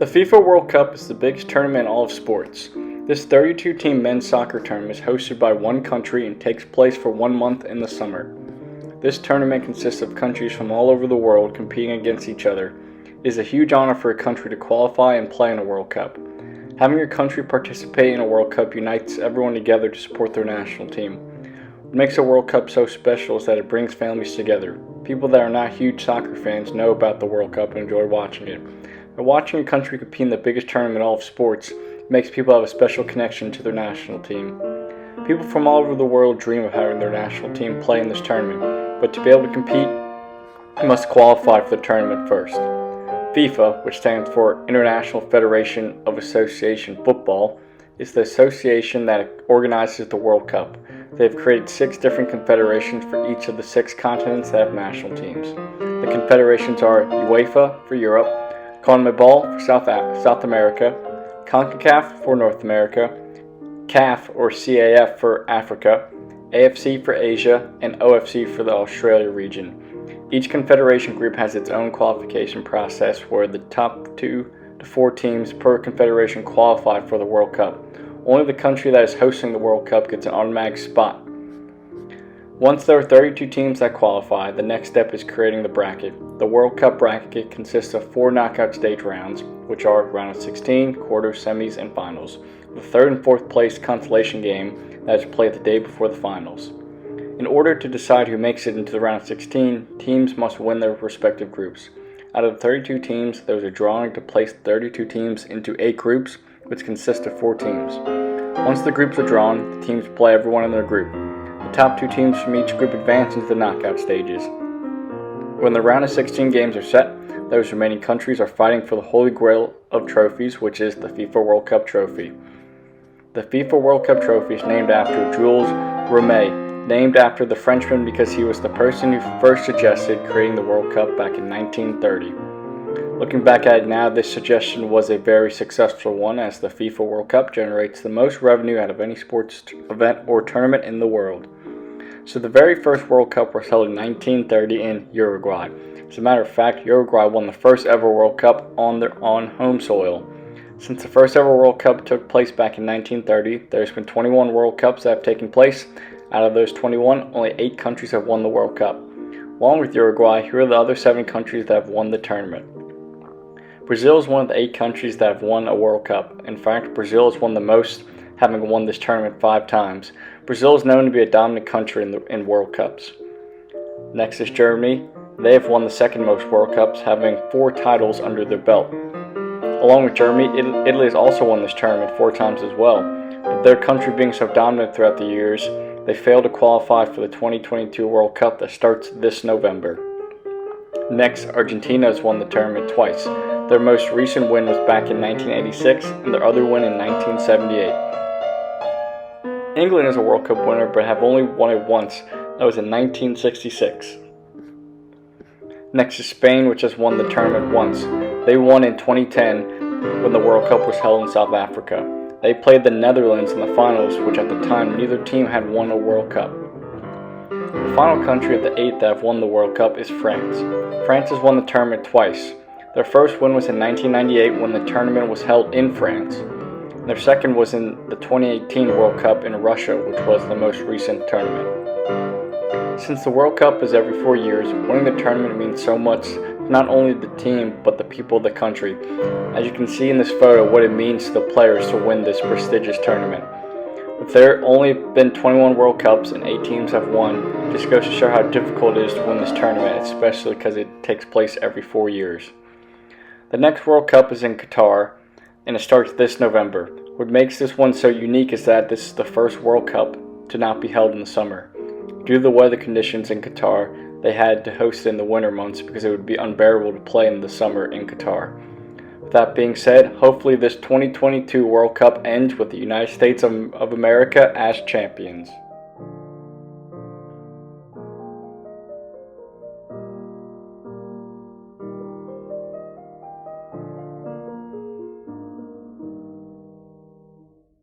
The FIFA World Cup is the biggest tournament in all of sports. This 32-team men's soccer tournament is hosted by one country and takes place for 1 month in the summer. This tournament consists of countries from all over the world competing against each other. It is a huge honor for a country to qualify and play in a World Cup. Having your country participate in a World Cup unites everyone together to support their national team. What makes a World Cup so special is that it brings families together. People that are not huge soccer fans know about the World Cup and enjoy watching it. But watching a country compete in the biggest tournament in all of sports makes people have a special connection to their national team. People from all over the world dream of having their national team play in this tournament, but to be able to compete, you must qualify for the tournament first. FIFA, which stands for International Federation of Association Football, is the association that organizes the World Cup. They have created 6 different confederations for each of the 6 continents that have national teams. The confederations are UEFA for Europe, CONMEBOL for South America, CONCACAF for North America, CAF or CAF for Africa, AFC for Asia, and OFC for the Australia region. Each confederation group has its own qualification process where the top 2 to 4 teams per confederation qualify for the World Cup. Only the country that is hosting the World Cup gets an automatic spot. Once there are 32 teams that qualify, the next step is creating the bracket. The World Cup bracket consists of 4 knockout stage rounds, which are round of 16, quarters, semis, and finals, with the 3rd and 4th place consolation game that is played the day before the finals. In order to decide who makes it into the round of 16, teams must win their respective groups. Out of the 32 teams, there is a drawing to place 32 teams into 8 groups, which consist of 4 teams. Once the groups are drawn, the teams play everyone in their group. The top 2 teams from each group advance into the knockout stages. When the round of 16 games are set, those remaining countries are fighting for the holy grail of trophies, which is the FIFA World Cup trophy. The FIFA World Cup trophy is named after Jules Rimet, named after the Frenchman because he was the person who first suggested creating the World Cup back in 1930. Looking back at it now, this suggestion was a very successful one, as the FIFA World Cup generates the most revenue out of any sports event or tournament in the world. So the very first World Cup was held in 1930 in Uruguay. As a matter of fact, Uruguay won the first ever World Cup on home soil. Since the first ever World Cup took place back in 1930, there's been 21 World Cups that have taken place. Out of those 21, only 8 countries have won the World Cup. Along with Uruguay, here are the other 7 countries that have won the tournament. Brazil is one of the 8 countries that have won a World Cup. In fact, Brazil has won the most, having won this tournament 5 times. Brazil is known to be a dominant country in World Cups. Next is Germany. They have won the 2nd most World Cups, having 4 titles under their belt. Along with Germany, Italy has also won this tournament 4 times as well. But their country being so dominant throughout the years, they failed to qualify for the 2022 World Cup that starts this November. Next, Argentina has won the tournament twice. Their most recent win was back in 1986, and their other win in 1978. England is a World Cup winner, but have only won it once. That was in 1966. Next is Spain, which has won the tournament once. They won in 2010 when the World Cup was held in South Africa. They played the Netherlands in the finals, which at the time neither team had won a World Cup. The final country of the 8 that have won the World Cup is France. France has won the tournament twice. Their first win was in 1998 when the tournament was held in France. Their second was in the 2018 World Cup in Russia, which was the most recent tournament. Since the World Cup is every 4 years, winning the tournament means so much to not only the team, but the people of the country. As you can see in this photo, what it means to the players to win this prestigious tournament. With there only been 21 World Cups and 8 teams have won, it just goes to show how difficult it is to win this tournament, especially because it takes place every 4 years. The next World Cup is in Qatar, and it starts this November. What makes this one so unique is that this is the first World Cup to not be held in the summer. Due to the weather conditions in Qatar, they had to host it in the winter months because it would be unbearable to play in the summer in Qatar. With that being said, hopefully this 2022 World Cup ends with the United States of America as champions.